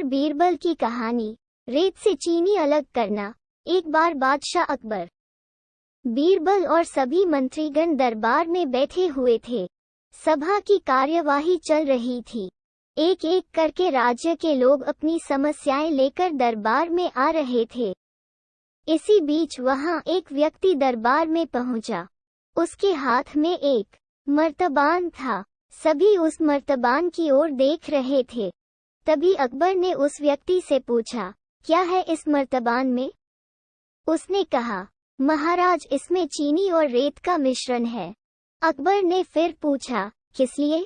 बीरबल की कहानी, रेत से चीनी अलग करना। एक बार बादशाह अकबर, बीरबल और सभी मंत्रीगण दरबार में बैठे हुए थे। सभा की कार्यवाही चल रही थी। एक एक करके राज्य के लोग अपनी समस्याएं लेकर दरबार में आ रहे थे। इसी बीच वहां एक व्यक्ति दरबार में पहुंचा। उसके हाथ में एक मर्तबान था। सभी उस मर्तबान की ओर देख रहे थे। तभी अकबर ने उस व्यक्ति से पूछा, क्या है इस मर्तबान में? उसने कहा, महाराज, इसमें चीनी और रेत का मिश्रण है। अकबर ने फिर पूछा, किस लिए?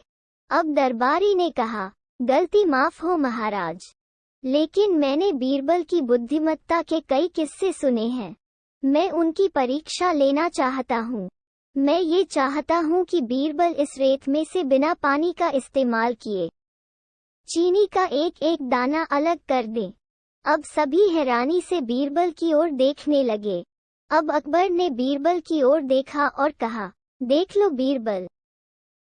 अब दरबारी ने कहा, गलती माफ हो महाराज, लेकिन मैंने बीरबल की बुद्धिमत्ता के कई किस्से सुने हैं। मैं उनकी परीक्षा लेना चाहता हूँ। मैं ये चाहता हूँ कि बीरबल इस रेत में से बिना पानी का इस्तेमाल किए चीनी का एक एक दाना अलग कर दें। अब सभी हैरानी से बीरबल की ओर देखने लगे। अब अकबर ने बीरबल की ओर देखा और कहा, देख लो बीरबल,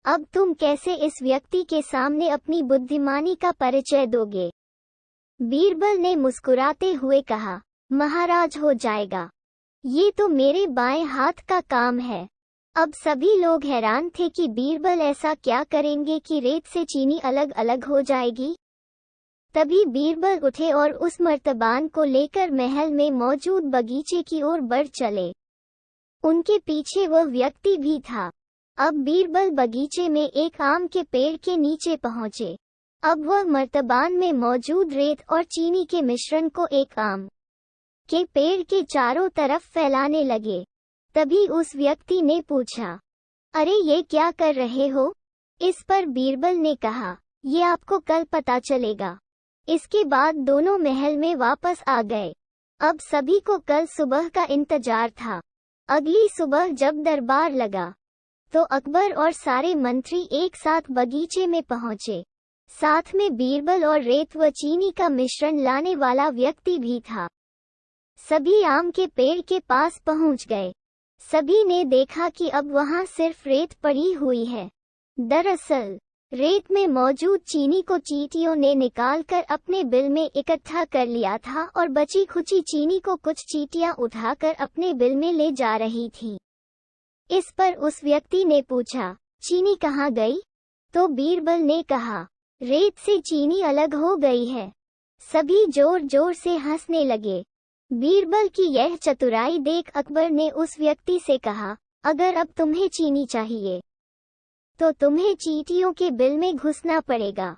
अब तुम कैसे इस व्यक्ति के सामने अपनी बुद्धिमानी का परिचय दोगे? बीरबल ने मुस्कुराते हुए कहा, महाराज, हो जाएगा। ये तो मेरे बाएं हाथ का काम है। अब सभी लोग हैरान थे कि बीरबल ऐसा क्या करेंगे कि रेत से चीनी अलग अलग हो जाएगी। तभी बीरबल उठे और उस मर्तबान को लेकर महल में मौजूद बगीचे की ओर बढ़ चले। उनके पीछे वह व्यक्ति भी था। अब बीरबल बगीचे में एक आम के पेड़ के नीचे पहुंचे। अब वह मर्तबान में मौजूद रेत और चीनी के मिश्रण को एक आम के पेड़ के चारों तरफ फैलाने लगे। तभी उस व्यक्ति ने पूछा, अरे ये क्या कर रहे हो? इस पर बीरबल ने कहा, ये आपको कल पता चलेगा। इसके बाद दोनों महल में वापस आ गए। अब सभी को कल सुबह का इंतजार था। अगली सुबह जब दरबार लगा तो अकबर और सारे मंत्री एक साथ बगीचे में पहुंचे। साथ में बीरबल और रेत व चीनी का मिश्रण लाने वाला व्यक्ति भी था। सभी आम के पेड़ के पास पहुंच गए। सभी ने देखा कि अब वहां सिर्फ रेत पड़ी हुई है। दरअसल रेत में मौजूद चीनी को चींटियों ने निकालकर अपने बिल में इकट्ठा कर लिया था और बची खुची चीनी को कुछ चींटियां उठाकर अपने बिल में ले जा रही थी। इस पर उस व्यक्ति ने पूछा, चीनी कहाँ गई? तो बीरबल ने कहा, रेत से चीनी अलग हो गई है। सभी जोर जोर से हंसने लगे। बीरबल की यह चतुराई देख अकबर ने उस व्यक्ति से कहा, अगर अब तुम्हें चीनी चाहिए तो तुम्हें चींटियों के बिल में घुसना पड़ेगा।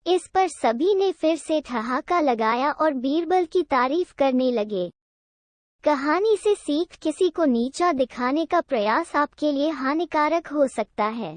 इस पर सभी ने फिर से ठहाका लगाया और बीरबल की तारीफ करने लगे। कहानी से सीख, किसी को नीचा दिखाने का प्रयास आपके लिए हानिकारक हो सकता है।